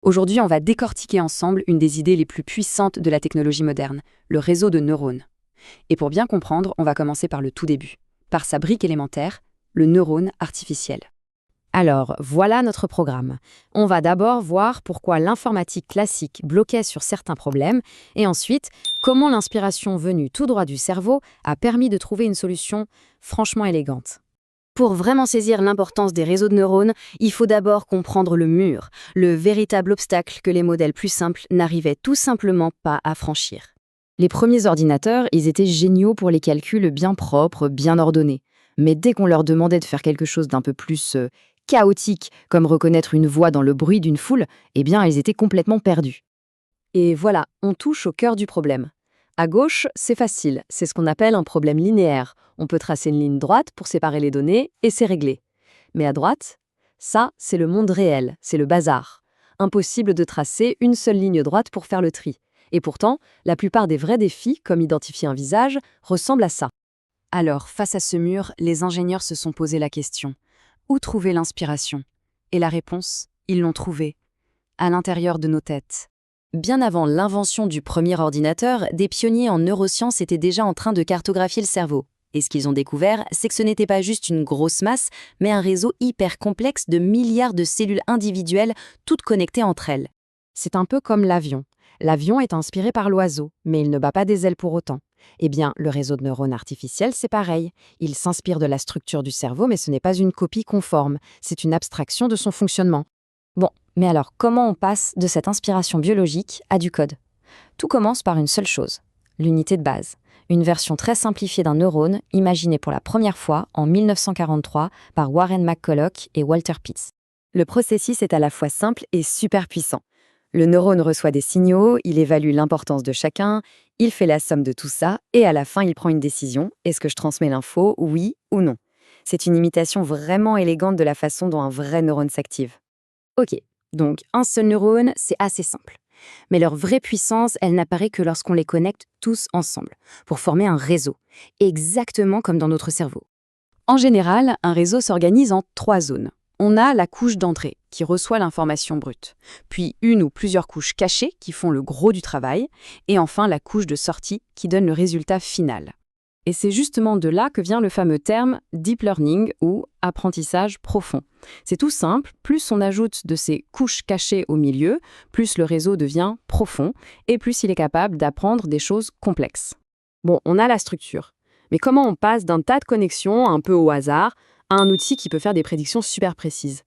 Aujourd'hui, on va décortiquer ensemble une des idées les plus puissantes de la technologie moderne, le réseau de neurones. Et pour bien comprendre, on va commencer par le tout début, par sa brique élémentaire, le neurone artificiel. Alors, voilà notre programme. On va d'abord voir pourquoi l'informatique classique bloquait sur certains problèmes, et ensuite, comment l'inspiration venue tout droit du cerveau a permis de trouver une solution franchement élégante. Pour vraiment saisir l'importance des réseaux de neurones, il faut d'abord comprendre le mur, le véritable obstacle que les modèles plus simples n'arrivaient tout simplement pas à franchir. Les premiers ordinateurs, ils étaient géniaux pour les calculs bien propres, bien ordonnés. Mais dès qu'on leur demandait de faire quelque chose d'un peu plus chaotique, comme reconnaître une voix dans le bruit d'une foule, eh bien, ils étaient complètement perdus. Et voilà, on touche au cœur du problème. À gauche, c'est facile, c'est ce qu'on appelle un problème linéaire. On peut tracer une ligne droite pour séparer les données et c'est réglé. Mais à droite, ça, c'est le monde réel, c'est le bazar. Impossible de tracer une seule ligne droite pour faire le tri. Et pourtant, la plupart des vrais défis, comme identifier un visage, ressemblent à ça. Alors, face à ce mur, les ingénieurs se sont posé la question. Où trouver l'inspiration? Et la réponse, ils l'ont trouvée. À l'intérieur de nos têtes. Bien avant l'invention du premier ordinateur, des pionniers en neurosciences étaient déjà en train de cartographier le cerveau. Et ce qu'ils ont découvert, c'est que ce n'était pas juste une grosse masse, mais un réseau hyper complexe de milliards de cellules individuelles, toutes connectées entre elles. C'est un peu comme l'avion. L'avion est inspiré par l'oiseau, mais il ne bat pas des ailes pour autant. Eh bien, le réseau de neurones artificiels, c'est pareil. Il s'inspire de la structure du cerveau, mais ce n'est pas une copie conforme. C'est une abstraction de son fonctionnement. Bon, mais alors comment on passe de cette inspiration biologique à du code? Tout commence par une seule chose, l'unité de base. Une version très simplifiée d'un neurone, imaginée pour la première fois en 1943 par Warren McCulloch et Walter Pitts. Le processus est à la fois simple et super puissant. Le neurone reçoit des signaux, il évalue l'importance de chacun, il fait la somme de tout ça, et à la fin, il prend une décision. Est-ce que je transmets l'info, oui ou non? C'est une imitation vraiment élégante de la façon dont un vrai neurone s'active. Ok, donc un seul neurone, c'est assez simple. Mais leur vraie puissance, elle n'apparaît que lorsqu'on les connecte tous ensemble, pour former un réseau, exactement comme dans notre cerveau. En général, un réseau s'organise en 3 zones. On a la couche d'entrée, qui reçoit l'information brute, puis une ou plusieurs couches cachées qui font le gros du travail, et enfin la couche de sortie qui donne le résultat final. Et c'est justement de là que vient le fameux terme deep learning ou apprentissage profond. C'est tout simple, plus on ajoute de ces couches cachées au milieu, plus le réseau devient profond et plus il est capable d'apprendre des choses complexes. Bon, on a la structure. Mais comment on passe d'un tas de connexions un peu au hasard à un outil qui peut faire des prédictions super précises?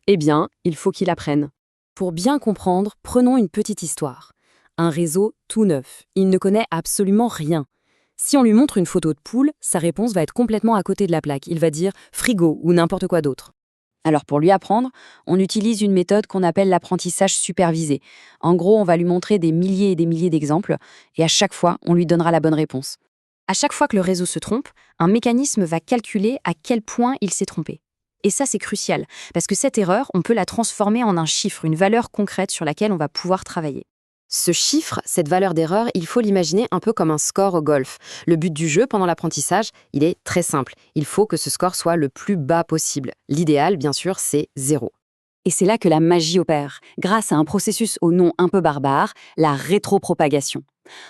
Eh bien, il faut qu'il apprenne. Pour bien comprendre, prenons une petite histoire. Un réseau tout neuf, il ne connaît absolument rien. Si on lui montre une photo de poule, sa réponse va être complètement à côté de la plaque. Il va dire frigo ou n'importe quoi d'autre. Alors pour lui apprendre, on utilise une méthode qu'on appelle l'apprentissage supervisé. En gros, on va lui montrer des milliers et des milliers d'exemples et à chaque fois, on lui donnera la bonne réponse. À chaque fois que le réseau se trompe, un mécanisme va calculer à quel point il s'est trompé. Et ça, c'est crucial, parce que cette erreur, on peut la transformer en un chiffre, une valeur concrète sur laquelle on va pouvoir travailler. Ce chiffre, cette valeur d'erreur, il faut l'imaginer un peu comme un score au golf. Le but du jeu pendant l'apprentissage, il est très simple. Il faut que ce score soit le plus bas possible. L'idéal, bien sûr, c'est 0. Et c'est là que la magie opère, grâce à un processus au nom un peu barbare, la rétropropagation.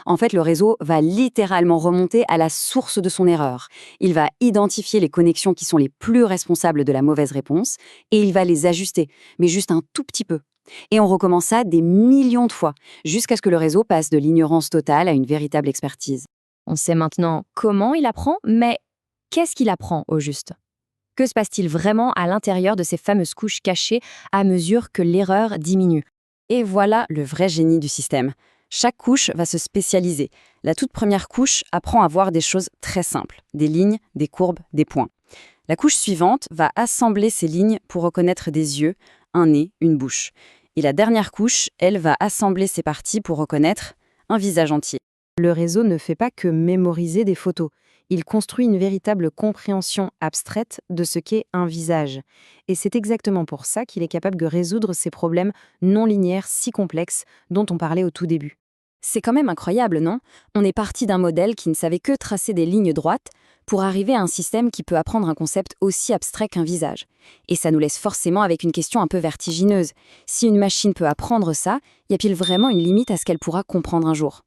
En fait, le réseau va littéralement remonter à la source de son erreur. Il va identifier les connexions qui sont les plus responsables de la mauvaise réponse et il va les ajuster, mais juste un tout petit peu. Et on recommence ça des millions de fois, jusqu'à ce que le réseau passe de l'ignorance totale à une véritable expertise. On sait maintenant comment il apprend, mais qu'est-ce qu'il apprend au juste? Que se passe-t-il vraiment à l'intérieur de ces fameuses couches cachées à mesure que l'erreur diminue? Et voilà le vrai génie du système. Chaque couche va se spécialiser. La toute première couche apprend à voir des choses très simples, des lignes, des courbes, des points. La couche suivante va assembler ces lignes pour reconnaître des yeux, un nez, une bouche. Et la dernière couche, elle va assembler ces parties pour reconnaître un visage entier. Le réseau ne fait pas que mémoriser des photos. Il construit une véritable compréhension abstraite de ce qu'est un visage. Et c'est exactement pour ça qu'il est capable de résoudre ces problèmes non linéaires si complexes dont on parlait au tout début. C'est quand même incroyable, non? On est parti d'un modèle qui ne savait que tracer des lignes droites, pour arriver à un système qui peut apprendre un concept aussi abstrait qu'un visage. Et ça nous laisse forcément avec une question un peu vertigineuse. Si une machine peut apprendre ça, y a-t-il vraiment une limite à ce qu'elle pourra comprendre un jour ?